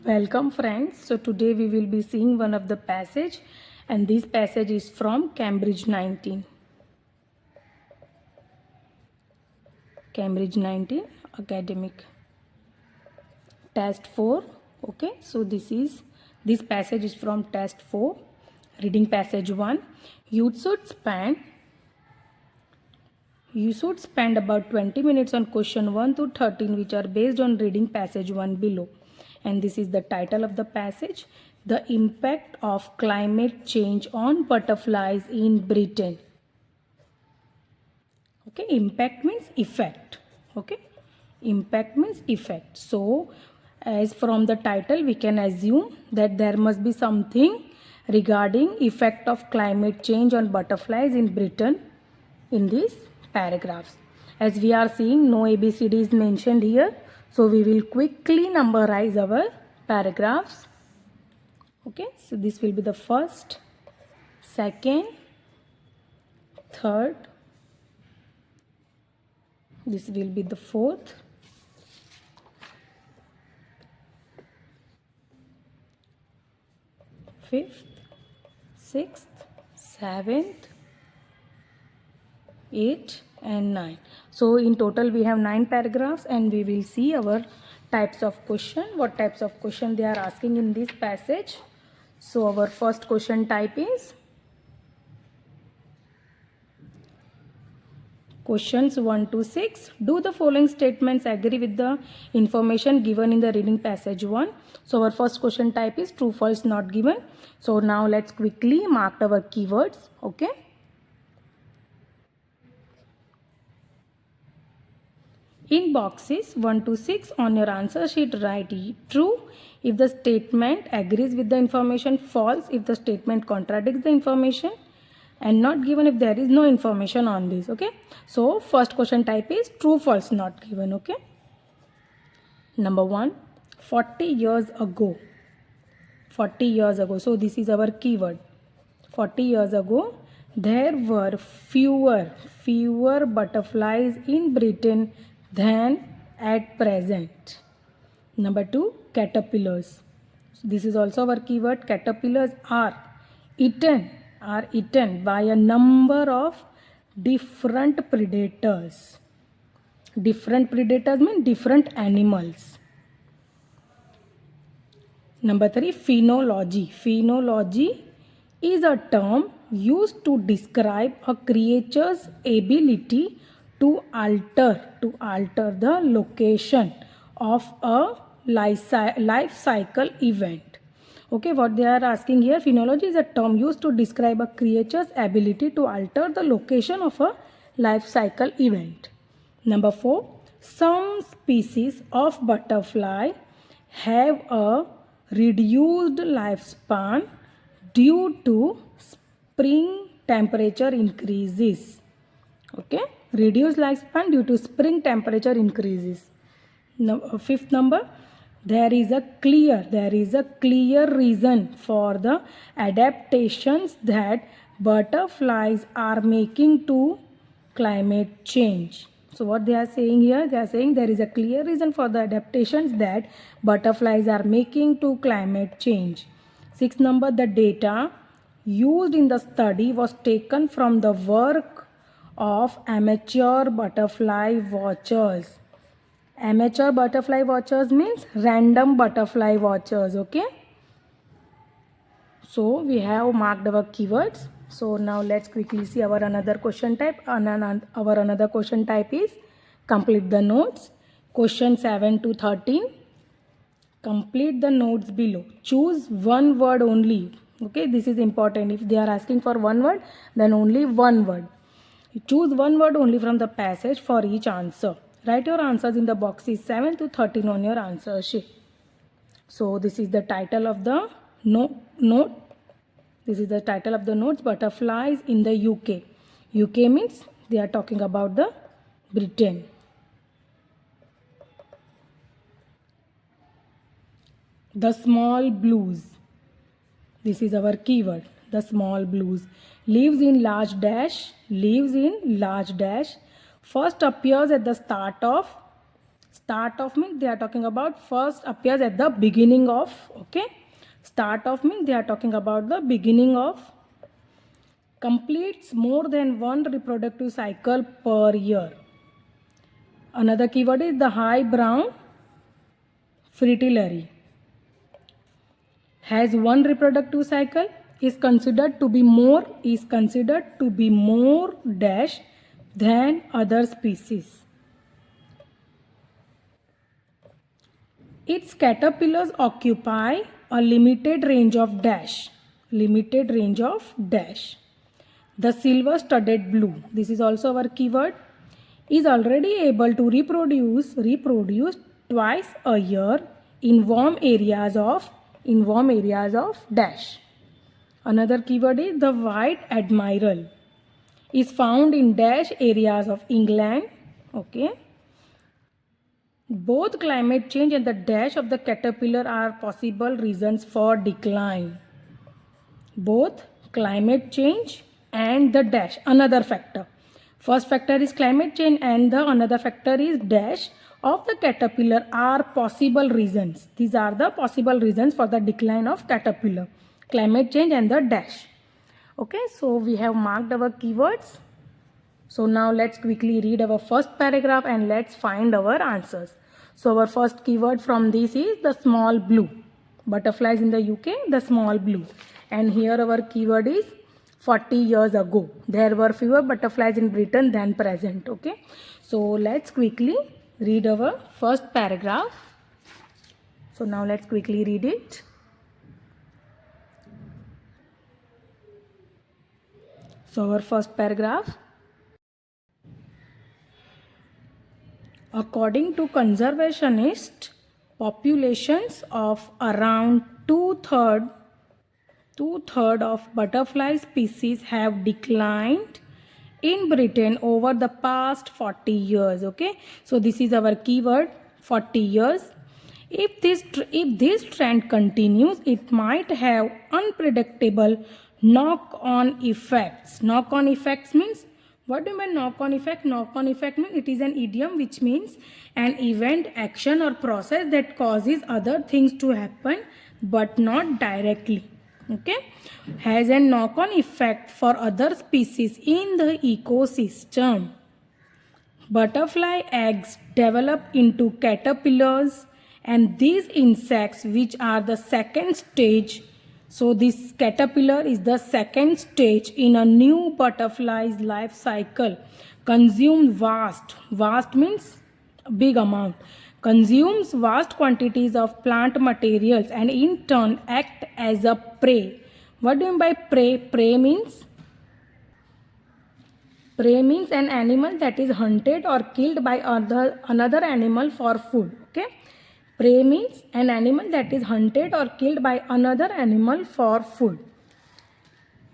Welcome friends. So today we will be seeing one of the passage, and this passage is from Cambridge 19. Cambridge 19 academic test 4. Okay, so this passage is from test 4. Reading passage 1. You should spend about 20 minutes on question 1 to 13, which are based on reading passage 1 below. And this is the title of the passage: The Impact of Climate Change on Butterflies in Britain. Okay, impact means effect. Okay, impact means effect. So as from the title we can assume that there must be something regarding effect of climate change on butterflies in Britain in these paragraphs. As we are seeing, no ABCD is mentioned here, so we will quickly numberize our paragraphs. Okay, so this will be the first, second, third, this will be the fourth, fifth, sixth, seventh, 8 and 9. So in total we have 9 paragraphs, and we will see our types of question, what types of question they are asking in this passage. So our first question type is questions 1 to 6. Do the following statements agree with the information given in the reading passage 1? So our first question type is true, false, not given. So now let's quickly mark our keywords. Okay. In boxes 1 to 6 on your answer sheet, write true if the statement agrees with the information, false if the statement contradicts the information, and not given if there is no information on this. Okay, so first question type is true, false, not given. Okay, number 1, 40 years ago. 40 years ago, so this is our keyword. 40 years ago there were fewer butterflies in Britain than at present. Number 2, caterpillars. So this is also our keyword. Caterpillars are eaten by a number of different predators. Different predators mean different animals. Number 3, phenology. Phenology is a term used to describe a creature's ability to alter the location of a life cycle event. Okay, what they are asking here, phenology is a term used to describe a creature's ability to alter the location of a life cycle event. Number 4, some species of butterfly have a reduced lifespan due to spring temperature increases. Okay, reduced lifespan due to spring temperature increases. Fifth number, there is a clear reason for the adaptations that butterflies are making to climate change. So what they are saying here, they are saying there is a clear reason for the adaptations that butterflies are making to climate change. Sixth number, the data used in the study was taken from the work of amateur butterfly watchers. Amateur butterfly watchers means random butterfly watchers. Okay, so we have marked our keywords. So now let's quickly see our another question type. Our another question type is complete the notes. Question 7 to 13. Complete the notes below. Choose one word only. Okay, this is important. If they are asking for one word, then only one word. You choose one word only from the passage for each answer. Write your answers in the boxes 7 to 13 on your answer sheet. So this is the title of the note. This is the title of the notes: Butterflies in the UK. UK means they are talking about the Britain. The small blues. This is our keyword. The small blues. Lives in large dash. First appears at the start Start of means they are talking about first appears at the beginning of. Okay. Start of means they are talking about the beginning of. Completes more than one reproductive cycle per year. Another keyword is the high brown fritillary. Has one reproductive cycle, is considered to be more dash than other species. Its caterpillars occupy a limited range of dash. The silver studded blue, this is also our keyword, is already able to reproduce twice a year in warm areas of dash. Another keyword is the white admiral, is found in dash areas of England. Okay. Both climate change and the dash of the caterpillar are possible reasons for decline. Both climate change and the dash, another factor. First factor is climate change and the another factor is dash of the caterpillar are possible reasons. These are the possible reasons for the decline of caterpillar. Climate change and the dash. Okay, so we have marked our keywords. So now let's quickly read our first paragraph and let's find our answers. So our first keyword from this is the small blue. Butterflies in the UK, the small blue. And here our keyword is 40 years ago. There were fewer butterflies in Britain than present. Okay. So let's quickly read our first paragraph. So now let's quickly read it. So our first paragraph. According to conservationists, populations of around two-thirds of butterfly species have declined in Britain over the past 40 years. Okay, so this is our keyword, 40 years. If this trend continues, it might have unpredictable knock-on effects. Knock-on effects means, what do you mean knock-on effect? Knock-on effect means it is an idiom which means an event, action or process that causes other things to happen but not directly. Okay, has a knock-on effect for other species in the ecosystem. Butterfly eggs develop into caterpillars and these insects, which are the second stage, so this caterpillar is the second stage in a new butterfly's life cycle, consume vast means big amount, consumes vast quantities of plant materials and in turn act as a prey. What do you mean by prey? Prey means an animal that is hunted or killed by another animal for food. Okay, prey means an animal that is hunted or killed by another animal for food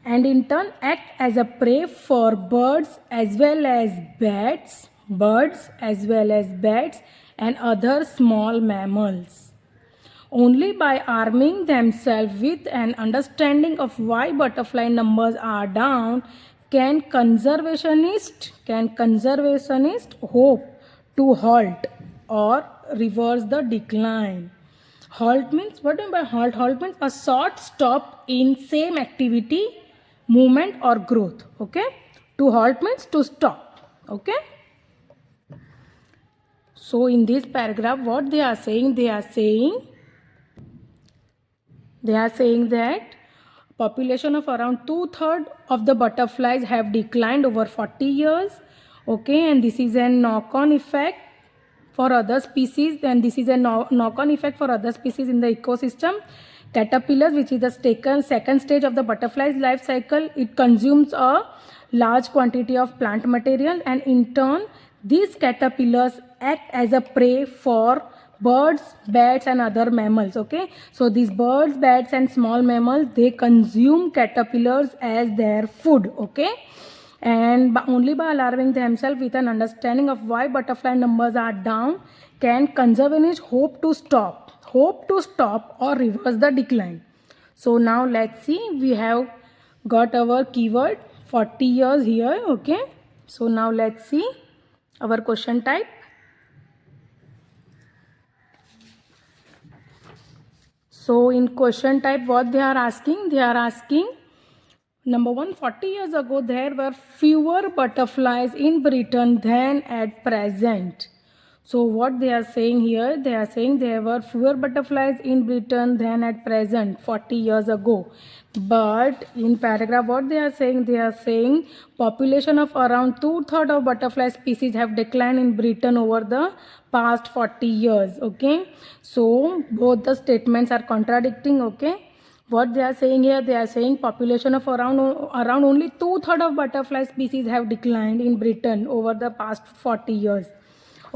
and in turn act as a prey for birds as well as bats and other small mammals. Only by arming themselves with an understanding of why butterfly numbers are down can conservationists hope to halt or reverse the decline. Halt means, what do you mean by halt? Halt means a short stop in same activity, movement or growth. Okay, to halt means to stop. Okay, so in this paragraph what they are saying, they are saying that population of around two-thirds of the butterflies have declined over 40 years. Okay, and this is a knock-on effect for other species, and this is a knock-on effect for other species in the ecosystem. Caterpillars, which is the second stage of the butterfly's life cycle, it consumes a large quantity of plant material and in turn these caterpillars act as a prey for birds, bats and other mammals. Okay, so these birds, bats and small mammals, they consume caterpillars as their food. Okay, and only by alarming themselves with an understanding of why butterfly numbers are down can conservationists hope to stop or reverse the decline. So now let's see, we have got our keyword 40 years here. Okay, so now let's see our question type. So in question type, what they are asking? They are asking, number one, 40 years ago there were fewer butterflies in Britain than at present. So what they are saying here, they are saying there were fewer butterflies in Britain than at present 40 years ago. But in paragraph what they are saying population of around 2/3 of butterfly species have declined in Britain over the past 40 years. Okay, so both the statements are contradicting. Okay, what they are saying here, they are saying population of around only 2/3 of butterfly species have declined in Britain over the past 40 years.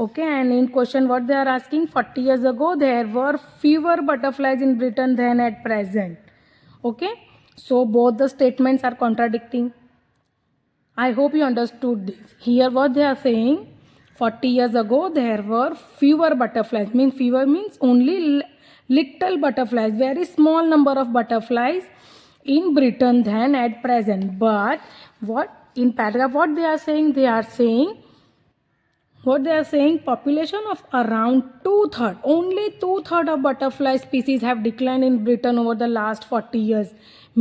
Okay, and in question what they are asking, 40 years ago there were fewer butterflies in Britain than at present. Okay, so both the statements are contradicting. I hope you understood this. Here what they are saying, 40 years ago there were fewer butterflies. Fewer means only little butterflies, very small number of butterflies in Britain than at present. But what in paragraph what they are saying, population of around 2/3, only 2/3 of butterfly species have declined in Britain over the last 40 years.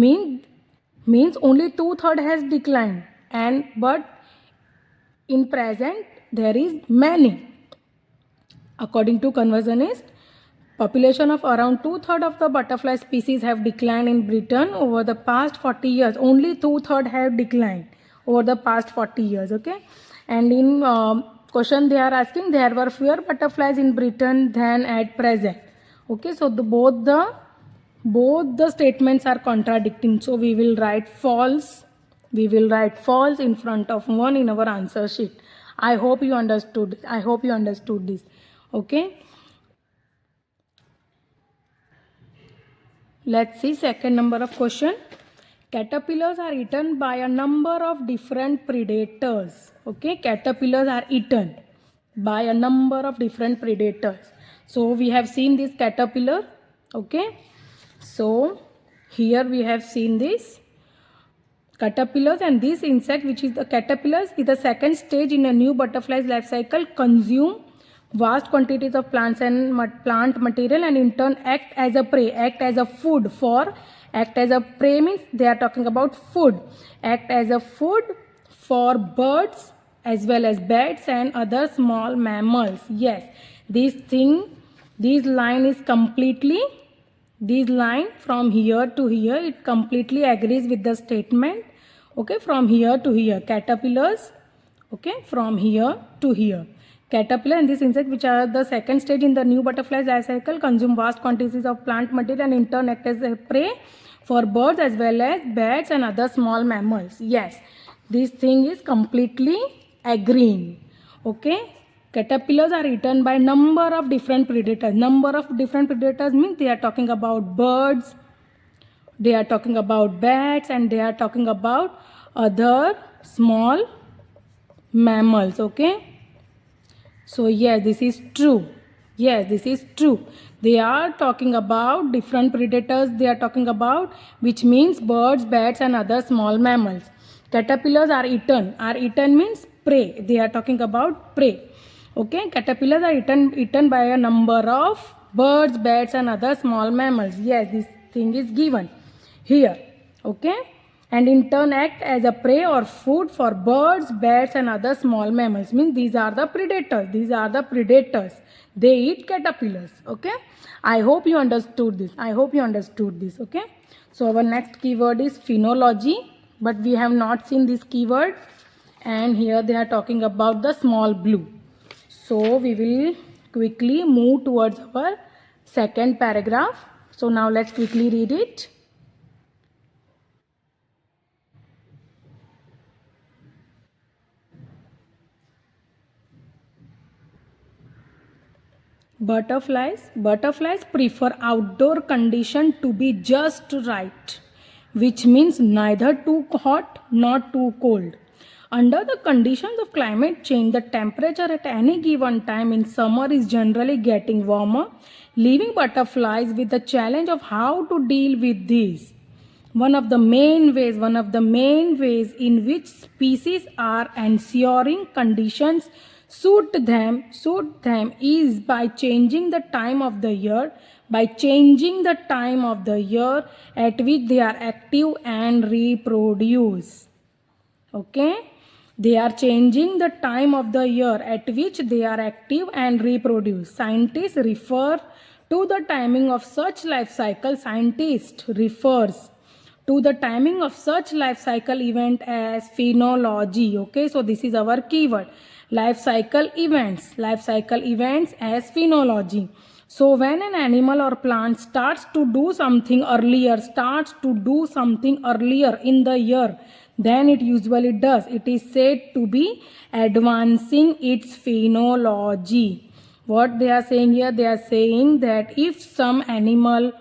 Means only 2/3 has declined, and but in present there is many. According to conversionist, population of around 2/3 of the butterfly species have declined in Britain over the past 40 years. Only 2/3 have declined over the past 40 years. Okay, and in question they are asking, there were fewer butterflies in Britain than at present. Okay, so both the statements are contradicting, so we will write false. We will write false in front of one in our answer sheet. I hope you understood this. Okay, let's see second number of question. Caterpillars are eaten by a number of different predators. Okay, caterpillars are eaten by a number of different predators. So we have seen this caterpillar. Okay, so here we have seen this caterpillars, and this insect, which is the caterpillars, is the second stage in a new butterfly's life cycle, consume vast quantities of plants and plant material, and in turn act as a prey, act as a food for. Act as a prey means they are talking about food. Act as a food for birds as well as bats and other small mammals. Yes, this line from here to here, it completely agrees with the statement. Okay, from here to here, caterpillars. Okay, from here to here. Caterpillar and this insect, which are the second stage in the new butterfly's life cycle, consume vast quantities of plant material and in turn act as a prey for birds as well as bats and other small mammals. Yes, this thing is completely agreeing. Okay, caterpillars are eaten by number of different predators. Number of different predators means they are talking about birds, they are talking about bats, and they are talking about other small mammals. Okay, so yes, this is true. Yes, this is true. They are talking about different predators. They are talking about, which means birds, bats and other small mammals. Caterpillars are eaten. Are eaten means prey. They are talking about prey. Okay, caterpillars are eaten by a number of birds, bats and other small mammals. Yes, this thing is given here. Okay, and in turn act as a prey or food for birds, bats and other small mammals. Means these are the predators. These are the predators. They eat caterpillars. Okay, I hope you understood this. Okay, so our next keyword is phenology, but we have not seen this keyword, and here they are talking about the small blue. So we will quickly move towards our second paragraph. So now let's quickly read it. Butterflies prefer outdoor condition to be just right, which means neither too hot nor too cold. Under the conditions of climate change, the temperature at any given time in summer is generally getting warmer, leaving butterflies with the challenge of how to deal with this. One of the main ways in which species are ensuring conditions Suit them is by changing the time of the year, by changing the time of the year at which they are active and reproduce. Okay, they are changing the time of the year at which they are active and reproduce. Scientists refer to the timing of such life cycle. Scientist refers to the timing of such life cycle event as phenology. Okay, so this is our keyword, life cycle events as phenology. So when an animal or plant starts to do something earlier in the year than it usually does, it is said to be advancing its phenology. What they are saying here, they are saying that if some animal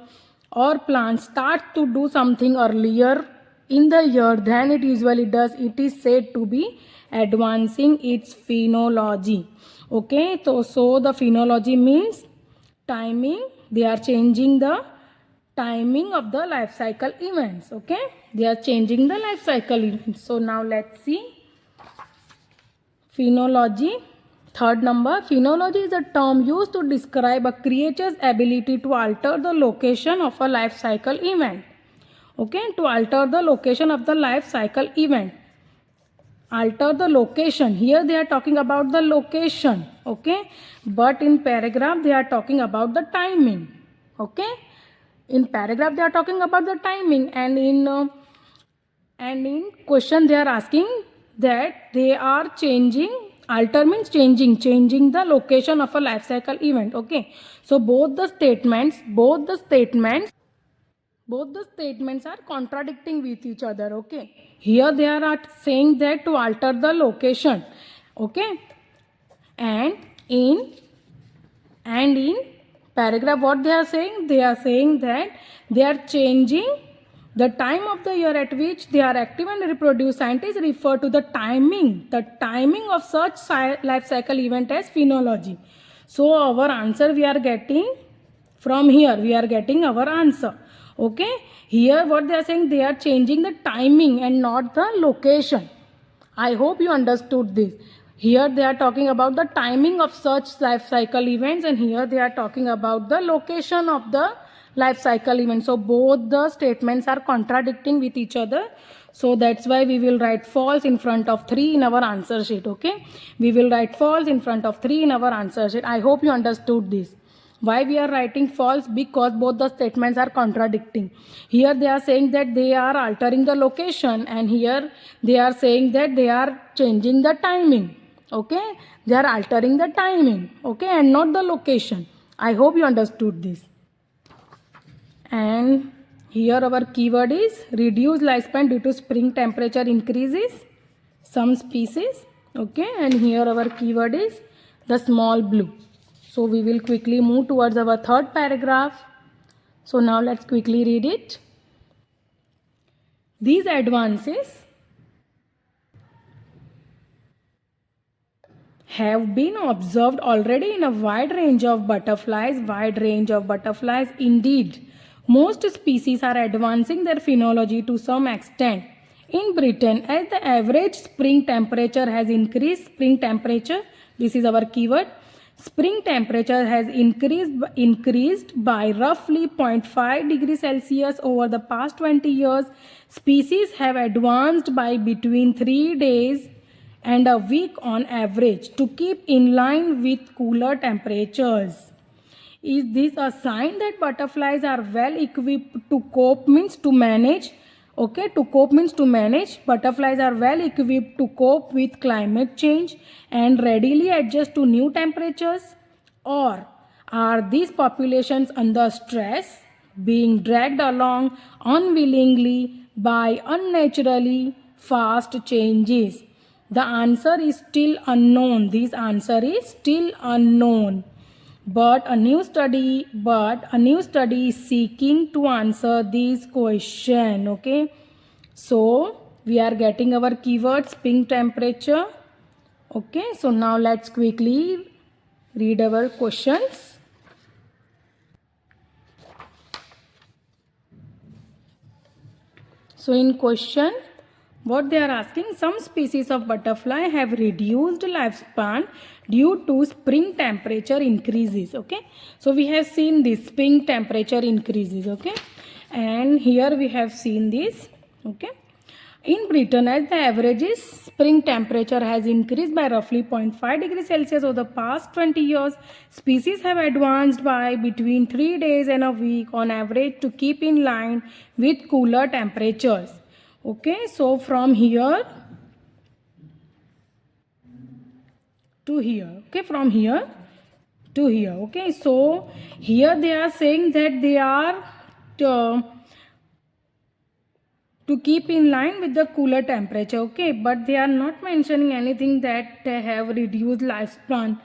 or plant starts to do something earlier in the year than it usually does, it is said to be advancing its phenology. Okay, so the phenology means timing. They are changing the timing of the life cycle events. Okay, they are changing the life cycle events. So now let's see phenology. Third number, phenology is a term used to describe a creature's ability to alter the location of a life cycle event. Okay, to alter the location of the life cycle event. Alter the location. Here they are talking about the location. Okay, but in paragraph they are talking about the timing. Okay, in paragraph they are talking about the timing, and in question they are asking that they are changing. Alter means changing the location of a life cycle event. Okay, so both the statements are contradicting with each other. Okay, here they are saying that to alter the location. Okay, and in paragraph what they are saying that they are changing the time of the year at which they are active and reproduce. Scientists refer to the timing of such life cycle event as phenology. So our answer we are getting from here, we are getting our answer. Okay, here what they are saying, they are changing the timing and not the location. I hope you understood this. Here they are talking about the timing of such life cycle events, and here they are talking about the location of the life cycle event. So both the statements are contradicting with each other. So that's why we will write false in front of 3 in our answer sheet. Okay, we will write false in front of 3 in our answer sheet. I hope you understood this. Why we are writing false? Because both the statements are contradicting. Here they are saying that they are altering the location, and here they are saying that they are changing the timing. Okay, they are altering the timing. Okay, and not the location. I hope you understood this. And here our keyword is reduced lifespan due to spring temperature increases some species. Okay, and here our keyword is the small blue. So we will quickly move towards our third paragraph. So now let's quickly read it. These advances have been observed already in a wide range of butterflies. Indeed, most species are advancing their phenology to some extent. In Britain, as the average spring temperature has increased, this is our keyword, spring temperature has increased by roughly 0.5 degrees Celsius over the past 20 years. Species have advanced by between 3 days and a week on average to keep in line with cooler temperatures. Is this a sign that butterflies are well equipped to cope means to manage? Okay, to cope means to manage. Butterflies are well equipped to cope with climate change and readily adjust to new temperatures? Or are these populations under stress, being dragged along unwillingly by unnaturally fast changes? The answer is still unknown. This answer is still unknown. But a new study is seeking to answer this question. Okay, so we are getting our keyword spring temperature. Okay, so now let's quickly read our questions. So in question, what they are asking, some species of butterfly have reduced lifespan due to spring temperature increases. Okay, so we have seen this spring temperature increases. Okay, and here we have seen this. Okay, in Britain, as the average spring temperature has increased by roughly 0.5 degrees Celsius over the past 20 years, species have advanced by between 3 days and a week on average to keep in line with cooler temperatures. Okay, so from here to here. Okay, from here to here. Okay, so here they are saying that they are to keep in line with the cooler temperature. Okay, but they are not mentioning anything that they have reduced lifespan.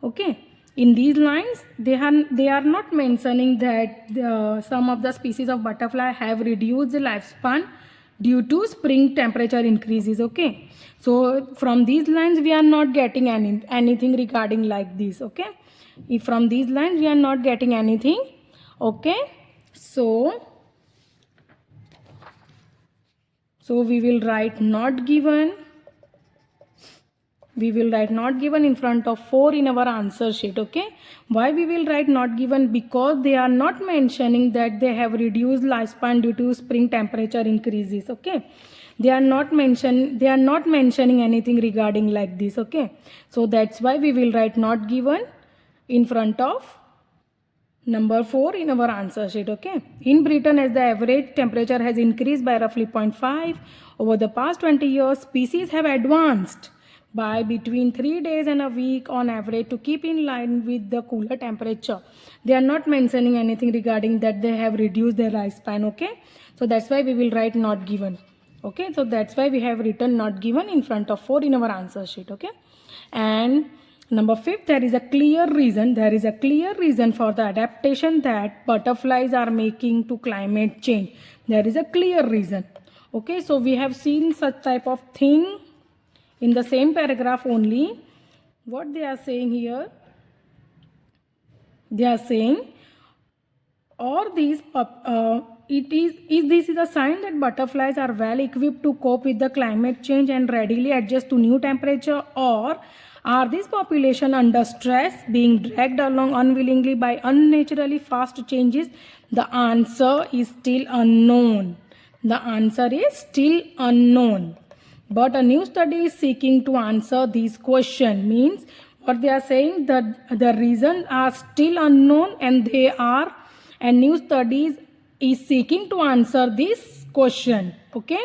Okay, in these lines they are not mentioning that some of the species of butterfly have reduced the lifespan due to spring temperature increases. Okay, so from these lines we are not getting anything regarding like this. Okay, if from these lines we are not getting anything. Okay, so we will write not given. We will write not given in front of 4 in our answer sheet. Okay, why we will write not given? Because they are not mentioning that they have reduced lifespan due to spring temperature increases. Okay, they are not mentioning anything regarding like this. Okay, so that's why we will write not given in front of number 4 in our answer sheet. Okay, in Britain, as the average temperature has increased by roughly 0.5 over the past 20 years, species have advanced by between 3 days and a week on average to keep in line with the cooler temperature. They are not mentioning anything regarding that they have reduced their lifespan. Okay, so that's why we will write not given. Okay, so that's why we have written not given in front of 4 in our answer sheet. Okay, and number 5, there is a clear reason. There is a clear reason for the adaptation that butterflies are making to climate change. There is a clear reason. Okay, so we have seen such type of thing in the same paragraph only. What they are saying here? They are saying, or these this is a sign that butterflies are well equipped to cope with the climate change and readily adjust to new temperature, or are these population under stress, being dragged along unwillingly by unnaturally fast changes? The answer is still unknown. The answer is still unknown. But a new study is seeking to answer this question. Means what they are saying, that the reasons are still unknown and new studies is seeking to answer this question. Okay,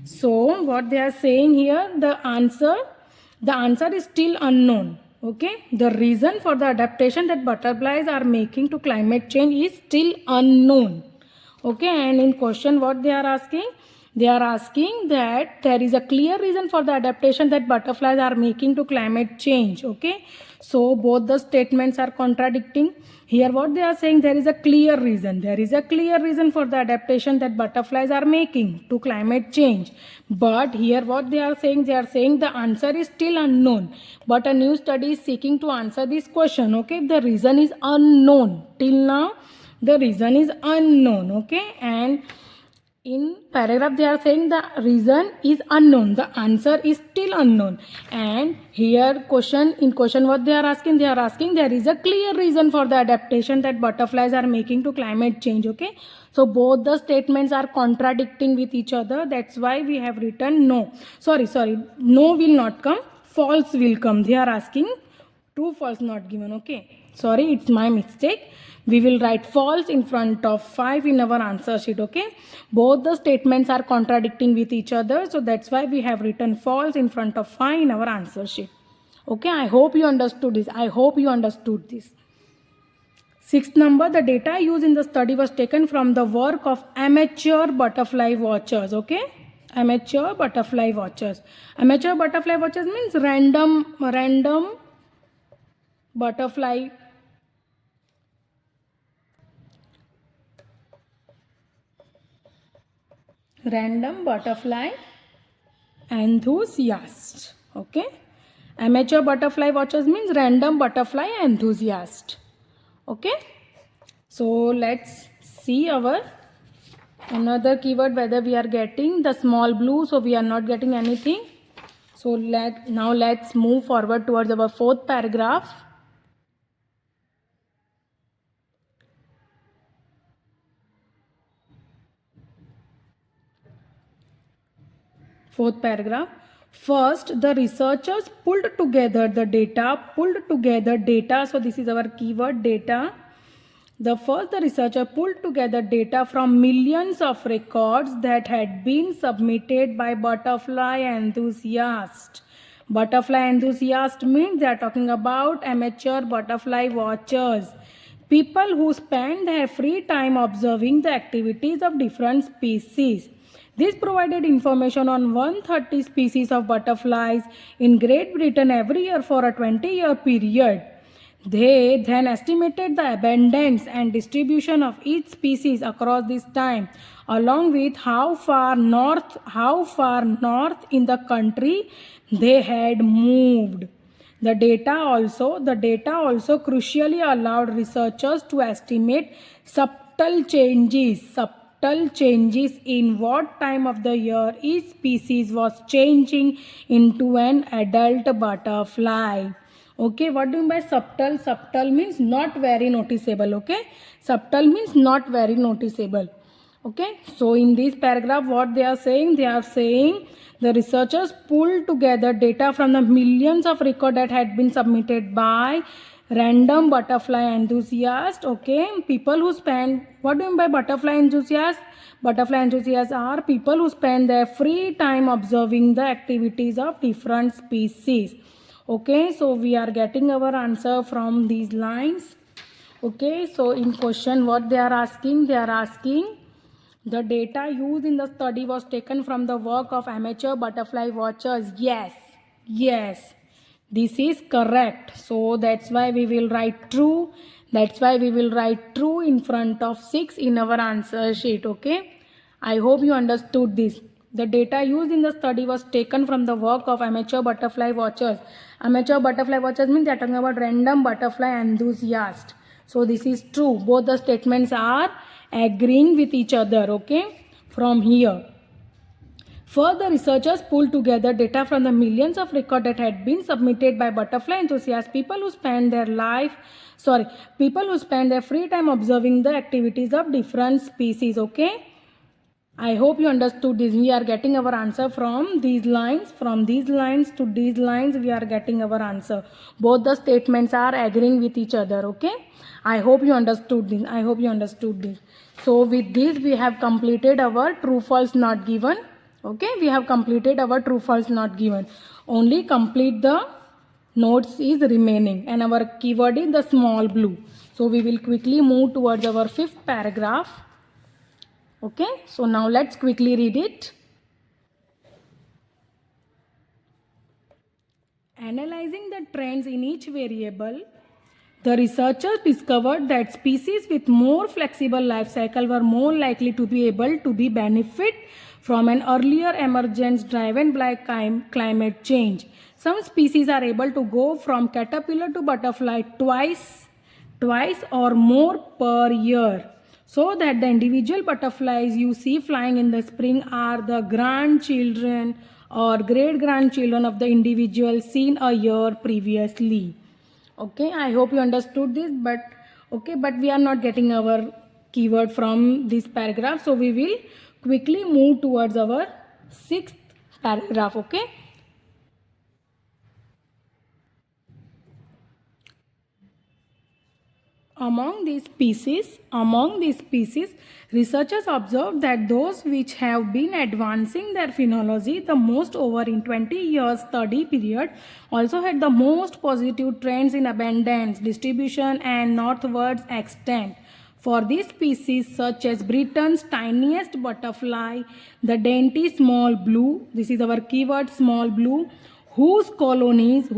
so what they are saying here, the answer is still unknown. Okay, the reason for the adaptation that butterflies are making to climate change is still unknown. Okay, and in question what they are asking? They are asking that there is a clear reason for the adaptation that butterflies are making to climate change. Okay, so both the statements are contradicting. Here what they are saying, there is a clear reason. There is a clear reason for the adaptation that butterflies are making to climate change. But here what they are saying the answer is still unknown. But a new study is seeking to answer this question. Okay, the reason is unknown. Till now, the reason is unknown. Okay, and in paragraph they are saying the reason is unknown, the answer is still unknown. And here in question what they are asking there is a clear reason for the adaptation that butterflies are making to climate change. Okay, so both the statements are contradicting with each other. That's why we have written no. Sorry, no will not come, false will come. They are asking true, false not given. Okay, sorry, it's my mistake. We will write false in front of 5 in our answer sheet. Okay, both the statements are contradicting with each other, so that's why we have written false in front of 5 in our answer sheet. Okay, I hope you understood this. Sixth number, the data used in the study was taken from the work of amateur butterfly watchers. Okay, amateur butterfly watchers. Amateur butterfly watchers means random butterfly enthusiast. Okay, amateur butterfly watchers means random butterfly enthusiast. Okay, so let's see our Another keyword, whether we are getting the small blue, so we are not getting anything. So let's move forward towards our fourth paragraph. Fourth paragraph. First, the researchers pulled together data. So this is our keyword, data. The researcher pulled together data from millions of records that had been submitted by butterfly enthusiasts. Butterfly enthusiast means they are talking about amateur butterfly watchers. People who spend their free time observing the activities of different species. This provided information on 130 species of butterflies in Great Britain every year for a 20-year period. They then estimated the abundance and distribution of each species across this time, along with how far north in the country they had moved. The data also crucially allowed researchers to estimate subtle changes in what time of the year each species was changing into an adult butterfly. Okay, what do you mean by subtle? Subtle means not very noticeable. Okay, subtle means not very noticeable. Okay, so in this paragraph, what they are saying the researchers pulled together data from the millions of records that had been submitted by random butterfly enthusiasts. Okay, people who spend, what do you mean by butterfly enthusiasts? Butterfly enthusiasts are people who spend their free time observing the activities of different species. Okay, so we are getting our answer from these lines. Okay, so in question, what they are asking the data used in the study was taken from the work of amateur butterfly watchers. Yes, this is correct. So that's why we will write true. That's why we will write true in front of 6 in our answer sheet. Okay, I hope you understood this. The data used in the study was taken from the work of amateur butterfly watchers. Amateur butterfly watchers means they are talking about random butterfly enthusiasts. So this is true. Both the statements are agreeing with each other. Okay, from here. Further, researchers pulled together data from the millions of records that had been submitted by butterfly enthusiasts, people who spend their free time observing the activities of different species. Okay, I hope you understood this. We are getting our answer from these lines. From these lines to these lines, we are getting our answer. Both the statements are agreeing with each other. Okay, I hope you understood this. So with this, we have completed our true false not given. Okay, we have completed our true false not given. Only complete the notes is remaining, and our keyword is the small blue. So we will quickly move towards our fifth paragraph. Okay, so now let's quickly read it. Analyzing the trends in each variable, the researchers discovered that species with more flexible life cycle were more likely to be able to benefit from an earlier emergence driven by climate change. Some species are able to go from caterpillar to butterfly twice or more per year, so that the individual butterflies you see flying in the spring are the grandchildren or great grandchildren of the individual seen a year previously. Okay, I hope you understood this, but we are not getting our keyword from this paragraph, so we will quickly move towards our sixth paragraph. Okay, among these species, researchers observed that those which have been advancing their phenology the most over in 20 years study period also had the most positive trends in abundance, distribution and northwards extent. For these species such as Britain's tiniest butterfly, the dainty small blue, this is our keyword small blue, whose colonies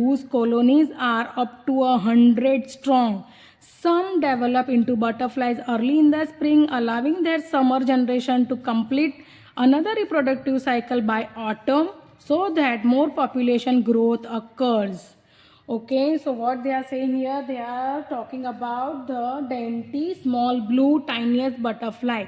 are up to 100 strong. Some develop into butterflies early in the spring, allowing their summer generation to complete another reproductive cycle by autumn, so that more population growth occurs. Okay, so what they are saying here, they are talking about the dainty small blue tiniest butterfly.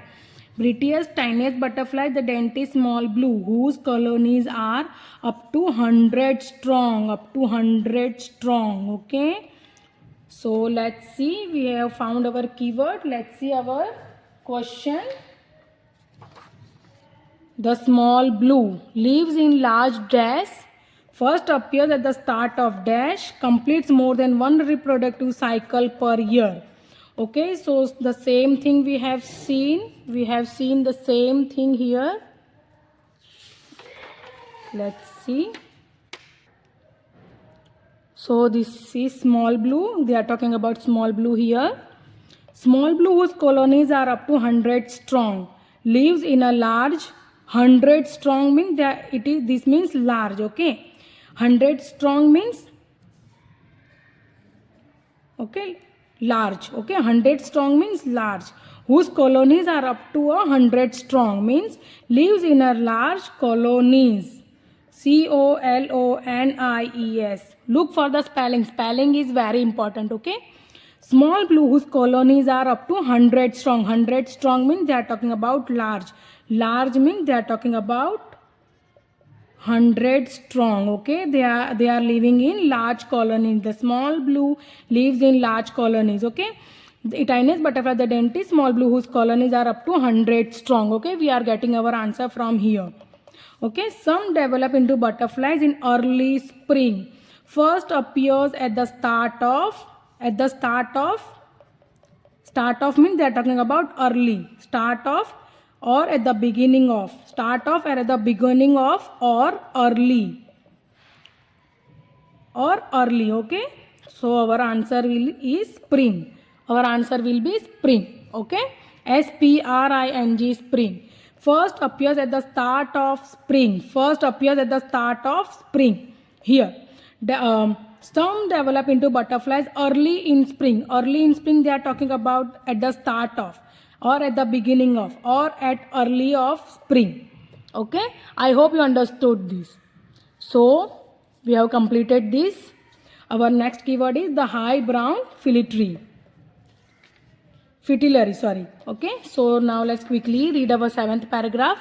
Prettiest, tiniest butterfly, the dainty small blue, whose colonies are up to 100 strong. Up to 100 strong. Okay. So let's see. We have found our keyword. Let's see our question. The small blue lives in large dash. First appears at the start of dash. Completes more than one reproductive cycle per year. Okay, so the same thing we have seen. We have seen the same thing here. Let's see. So this is small blue. They are talking about small blue here. Small blue whose colonies are up to 100 strong. Lives in a large 100 strong means that it is, this means large. Okay. 100 strong means, okay, large. Okay. 100 strong means large. Whose colonies are up to 100 strong means lives in a large colonies. COLONIES. Look for the spelling. Spelling is very important. Okay. Small blue whose colonies are up to 100 strong. 100 strong means they are talking about large. Large means they are talking about 100 strong. Okay. They are living in large colonies. The small blue lives in large colonies. Okay. The tiniest butterfly, the dainty small blue whose colonies are up to 100 strong. Okay. We are getting our answer from here. Okay, some develop into butterflies in early spring. First appears at the start of means they are talking about early. Start of or at the beginning of. Start of or at the beginning of or early. Or early, okay? So our answer is spring. Our answer will be spring, okay? SPRING, spring. First appears at the start of spring. First appears at the start of spring. Here. Some develop into butterflies early in spring. Early in spring they are talking about at the start of or at the beginning of or at early of spring. Okay. I hope you understood this. So we have completed this. Our next keyword is the high brown fritillary. Okay, so now let's quickly read our 7th paragraph.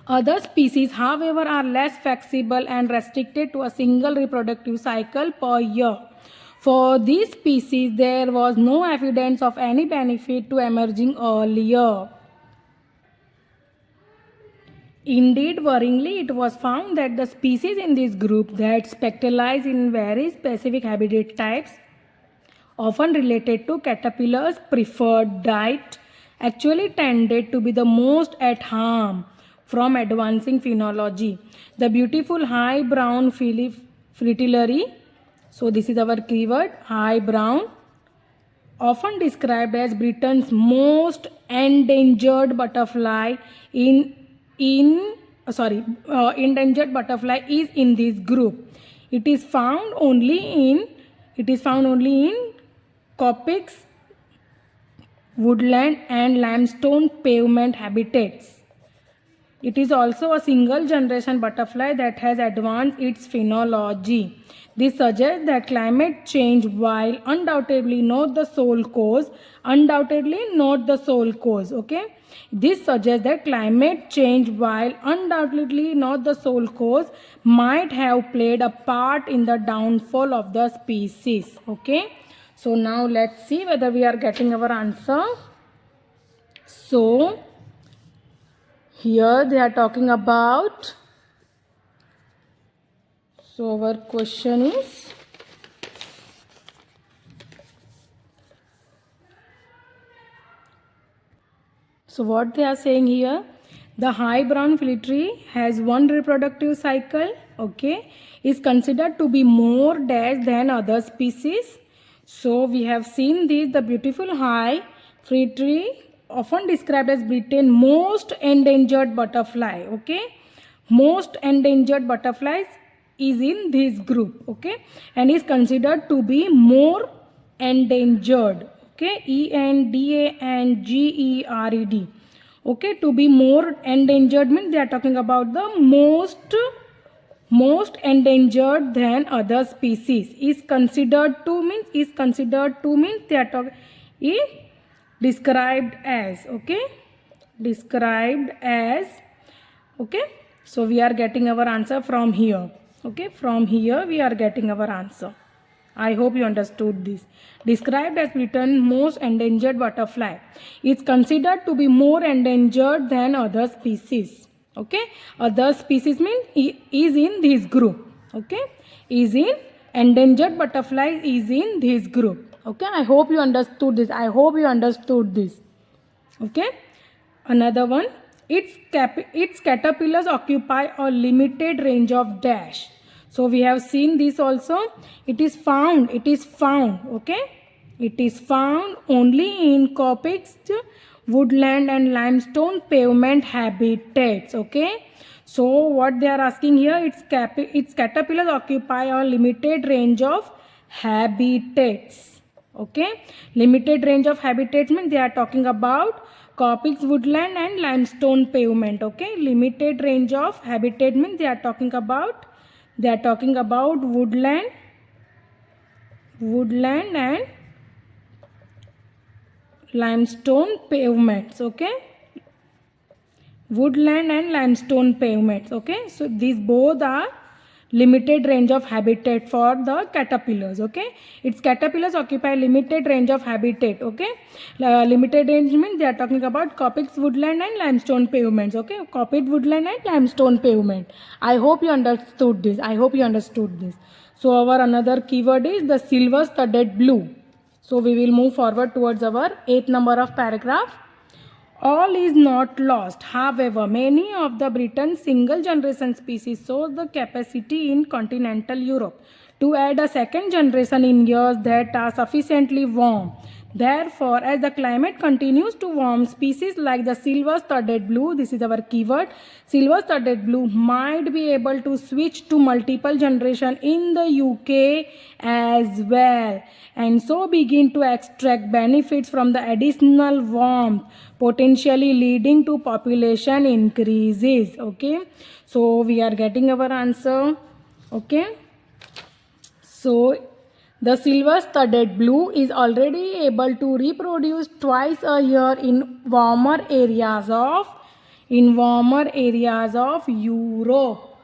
Other species, however, are less flexible and restricted to a single reproductive cycle per year. For these species, there was no evidence of any benefit to emerging earlier. Indeed, worryingly, it was found that the species in this group that specialize in very specific habitat types, often related to caterpillars' preferred diet, actually tended to be the most at harm from advancing phenology. The beautiful high brown fritillary, so this is our keyword, high brown, often described as Britain's most endangered butterfly endangered butterfly is in this group. It is found only in coppice, woodland and limestone pavement habitats. It is also a single generation butterfly that has advanced its phenology. This suggests that climate change, while undoubtedly not the sole cause, okay? This suggests that climate change, while undoubtedly not the sole cause, might have played a part in the downfall of the species, okay? So now let's see whether we are getting our answer. So here they are talking about, so our question is, so what they are saying here, the high brown fritillary has one reproductive cycle, okay, is considered to be more dash than other species. So we have seen this, the beautiful high fritillary, often described as Britain's most endangered butterfly, okay. Most endangered butterflies is in this group, okay, and is considered to be more endangered, okay, ENDANGERED, okay. To be more endangered means they are talking about the most endangered than other species. Is considered to means they are talking, is described as, okay, described as, okay, so we are getting our answer from here. Okay, from here we are getting our answer. I hope you understood this. Described as Britain's most endangered butterfly. It's considered to be more endangered than other species. Okay, other species means is in this group. Okay, is in endangered butterfly is in this group. Okay, I hope you understood this. I hope you understood this. Okay, another one. Its caterpillars occupy a limited range of dash. So we have seen this also. It is found, okay, it is found only in coppice, woodland and limestone pavement habitats. Okay, so what they are asking here, its caterpillars occupy a limited range of habitats. Okay, limited range of habitats means they are talking about coppice, woodland and limestone pavement. Okay, limited range of habitat means they are talking about woodland and limestone pavements. Okay, woodland and limestone pavements. Okay, so these both are limited range of habitat for the caterpillars. Okay, its caterpillars occupy limited range of habitat. Okay, limited range means they are talking about coppice, woodland and limestone pavements. Okay, coppice, woodland and limestone pavement. I hope you understood this. So our another keyword is the silver studded blue. So we will move forward towards our 8th number of paragraph. All is not lost. However, many of the Britain's single generation species show the capacity in continental Europe to add a second generation in years that are sufficiently warm. Therefore, as the climate continues to warm, species like the silver-studded blue, this is our keyword, silver-studded blue might be able to switch to multiple generation in the UK as well, and so begin to extract benefits from the additional warmth, potentially leading to population increases. Okay, so we are getting our answer. Okay, so the silver-studded blue is already able to reproduce twice a year in warmer areas of Europe.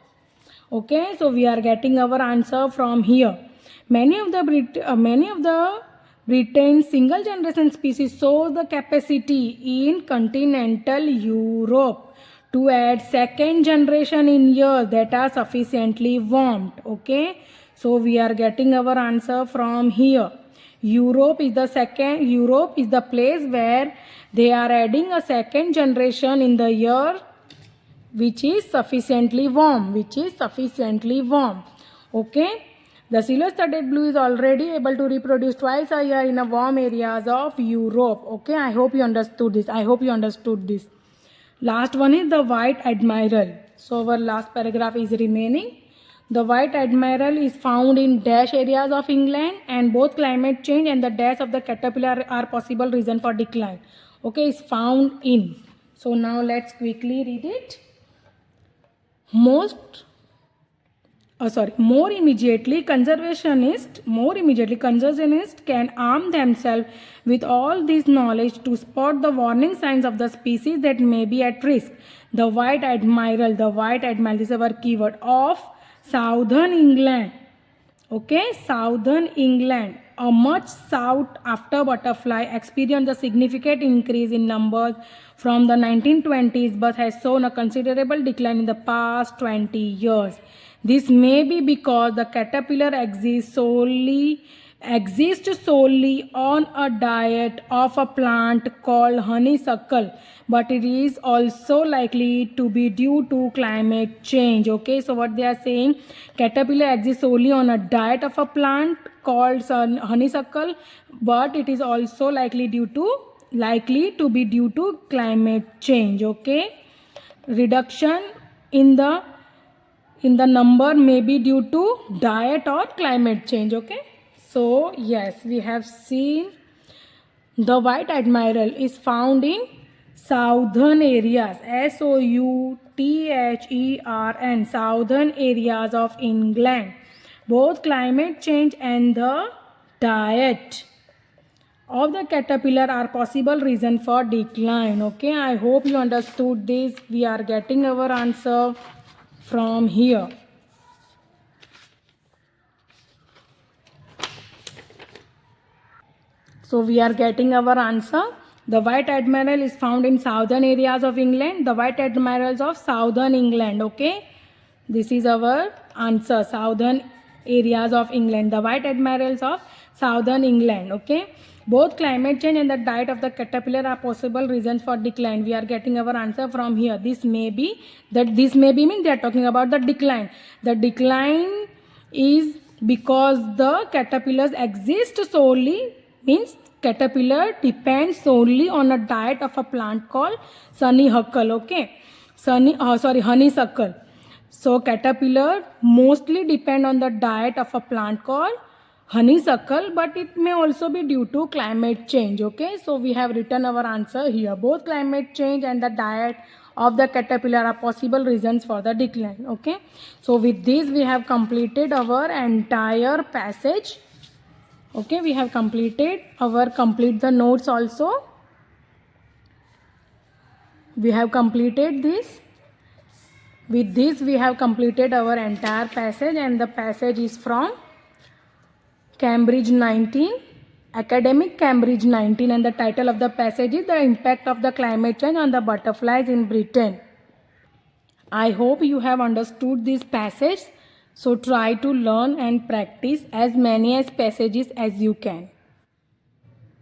Okay, so we are getting our answer from here. Many of the Britain's single generation species show the capacity in continental Europe to add second generation in years that are sufficiently warmed. Okay, so we are getting our answer from here. Europe is the place where they are adding a second generation in the year which is sufficiently warm. Okay, the silver-studded blue is already able to reproduce twice a year in the warm areas of Europe. Okay, I hope you understood this. Last one is the white admiral. So our last paragraph is remaining. The white admiral is found in dash areas of England, and both climate change and the death of the caterpillar are possible reason for decline. Okay, is found in. So now let's quickly read it. More immediately, conservationists can arm themselves with all this knowledge to spot the warning signs of the species that may be at risk. The white admiral, this is our keyword, of southern England. Okay, southern England, a much sought after butterfly, experienced a significant increase in numbers from the 1920s but has shown a considerable decline in the past 20 years. This may be because the caterpillar exists solely on a diet of a plant called honeysuckle, but it is also likely to be due to climate change. Okay, so what they are saying, caterpillar exists solely on a diet of a plant called honeysuckle, but it is also likely to be due to climate change. Okay, reduction in the number may be due to diet or climate change. Okay, so yes, we have seen the white admiral is found in southern areas, SOUTHERN, southern areas of England. Both climate change and the diet of the caterpillar are possible reason for decline. Okay, I hope you understood this. We are getting our answer from here. So we are getting our answer. The white admiral is found in southern areas of England. The white admirals of southern England. Okay, this is our answer. Southern areas of England. The white admirals of southern England. Okay, both climate change and the diet of the caterpillar are possible reasons for decline. We are getting our answer from here. This may be means they are talking about the decline. The decline is because the caterpillars exist solely, means caterpillar depends solely on a diet of a plant called honeysuckle. Okay, honeysuckle. So caterpillar mostly depend on the diet of a plant called honeysuckle, but it may also be due to climate change. Okay, so we have written our answer here. Both climate change and the diet of the caterpillar are possible reasons for the decline. Okay, so with this we have completed our entire passage. Okay, we have complete the notes also. We have completed this. With this we have completed our entire passage, and the passage is from Cambridge 19, Academic Cambridge 19, and the title of the passage is The Impact of the Climate Change on the Butterflies in Britain. I hope you have understood this passage. So try to learn and practice as many as passages as you can.